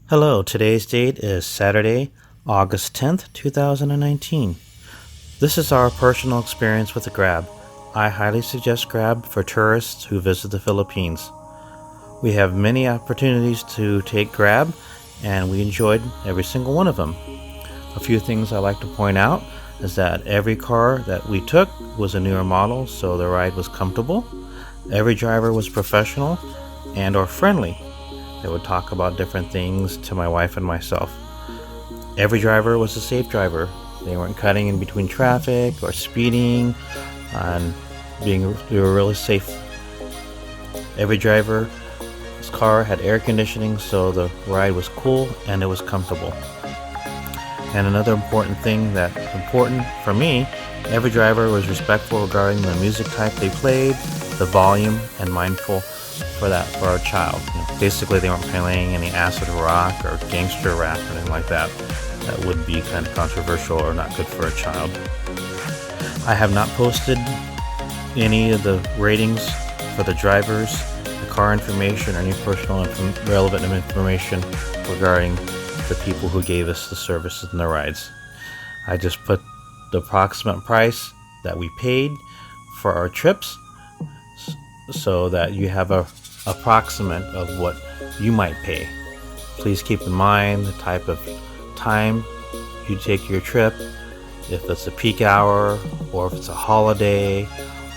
Hello, today's date is Saturday, August 10th, 2019. This is our personal experience with the Grab. I highly suggest Grab for tourists who visit the Philippines. We have many opportunities to take Grab, and we enjoyed every single one of them. A few things I like to point out is that every car that we took was a newer model, so the ride was comfortable. Every driver was professional and or friendly. They would talk about different things to my wife and myself. Every driver was a safe driver. They weren't cutting in between traffic or speeding, and they were really safe. Every driver's car had air conditioning, so the ride was cool and it was comfortable. And another important thing important for me, every driver was respectful regarding the music type they played, the volume, and mindful for our child. Basically, they weren't playing any acid rock or gangster rap or anything like that. That would be kind of controversial or not good for a child. I have not posted any of the ratings for the drivers, the car information, or any personal relevant information regarding the people who gave us the services and the rides. I just put the approximate price that we paid for our trips so that you have a approximate of what you might pay. Please keep in mind the type of time you take your trip, if it's a peak hour or if it's a holiday,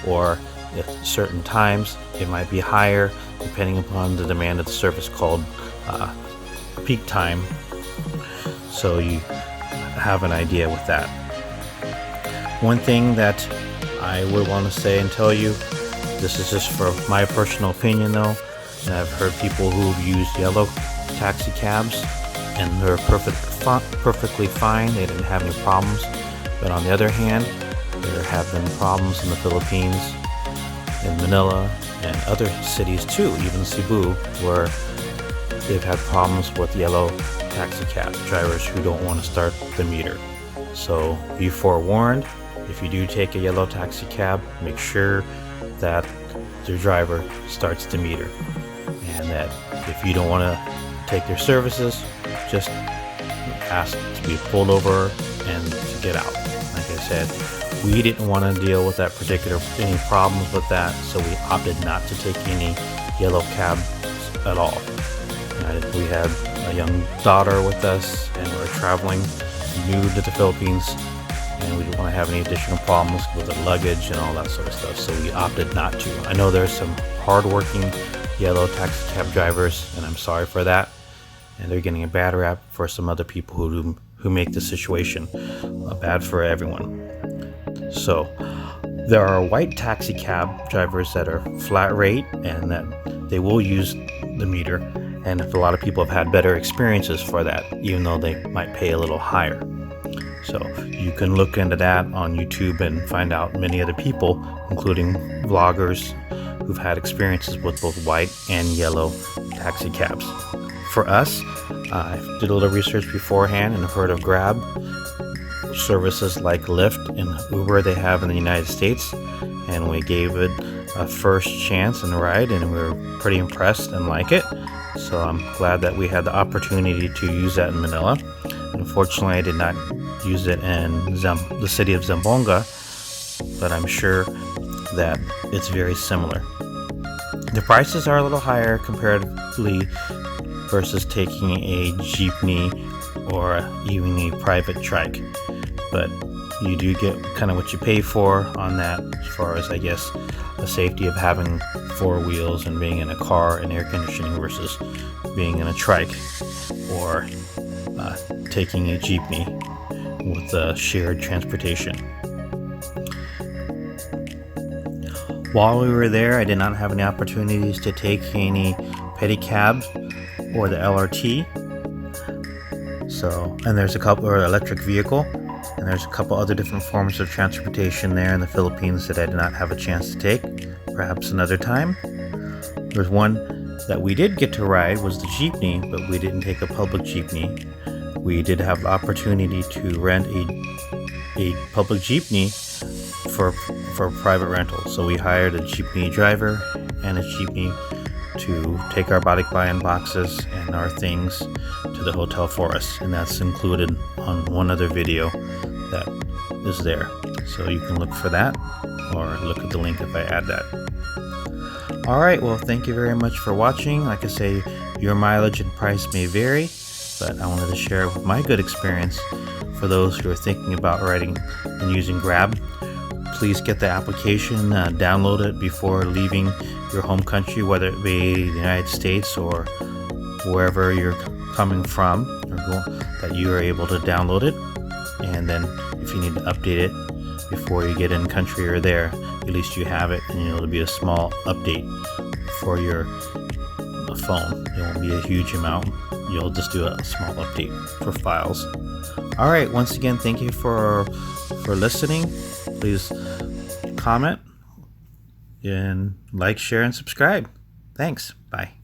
or if certain times it might be higher depending upon the demand of the service called peak time, so you have an idea with that. One thing that I would want to say and tell you, this is just for my personal opinion though, and I've heard people who've used yellow taxi cabs and they're perfectly fine, they didn't have any problems. But on the other hand, there have been problems in the Philippines, in Manila, and other cities too, even Cebu, where they've had problems with yellow taxi cab drivers who don't want to start the meter. So be forewarned, if you do take a yellow taxi cab, make sure that your driver starts the meter, and that if you don't want to take their services, just ask to be pulled over and to get out. Like I said, we didn't want to deal with any problems with that, so we opted not to take any yellow cabs at all. We had a young daughter with us, and we were traveling new to the Philippines, and we didn't want to have any additional problems with the luggage and all that sort of stuff, so we opted not to. I know there's some hardworking yellow taxi cab drivers, and I'm sorry for that, and they're getting a bad rap for some other people who make the situation bad for everyone. So there are white taxi cab drivers that are flat rate and that they will use the meter, and if a lot of people have had better experiences for that, even though they might pay a little higher. So you can look into that on YouTube and find out many other people, including vloggers, who've had experiences with both white and yellow taxi cabs. For us, I did a little research beforehand and have heard of Grab services like Lyft and Uber they have in the United States, and we gave it a first chance and ride, and we were pretty impressed and like it. So I'm glad that we had the opportunity to use that in Manila. Unfortunately, I did not use it in the city of Zamboanga, but I'm sure that it's very similar. The prices are a little higher comparatively versus taking a jeepney or even a private trike, but you do get kind of what you pay for on that, as far as I guess the safety of having four wheels and being in a car and air conditioning versus being in a trike or taking a jeepney with shared transportation. While we were there, I did not have any opportunities to take any pedicab or the LRT. And there's a couple, or electric vehicle, and there's a couple other different forms of transportation there in the Philippines that I did not have a chance to take. Perhaps another time. There's one that we did get to ride was the jeepney, but we didn't take a public jeepney. We did have the opportunity to rent a public jeepney for private rental. So we hired a jeepney driver and a jeepney to take our body buying boxes and our things to the hotel for us, and that's included on one other video that is there. So you can look for that or look at the link if I add that. Alright, well, thank you very much for watching. Like I say, your mileage and price may vary, but I wanted to share my good experience for those who are thinking about riding and using Grab. Please get the application, download it before leaving your home country, whether it be the United States or wherever you're coming from, or that you are able to download it. And then if you need to update it before you get in country or there, at least you have it, and it'll be a small update for your phone. It won't be a huge amount. You'll just do a small update for files. Alright, once again, thank you for listening. Please comment and like, share, and subscribe. Thanks. Bye.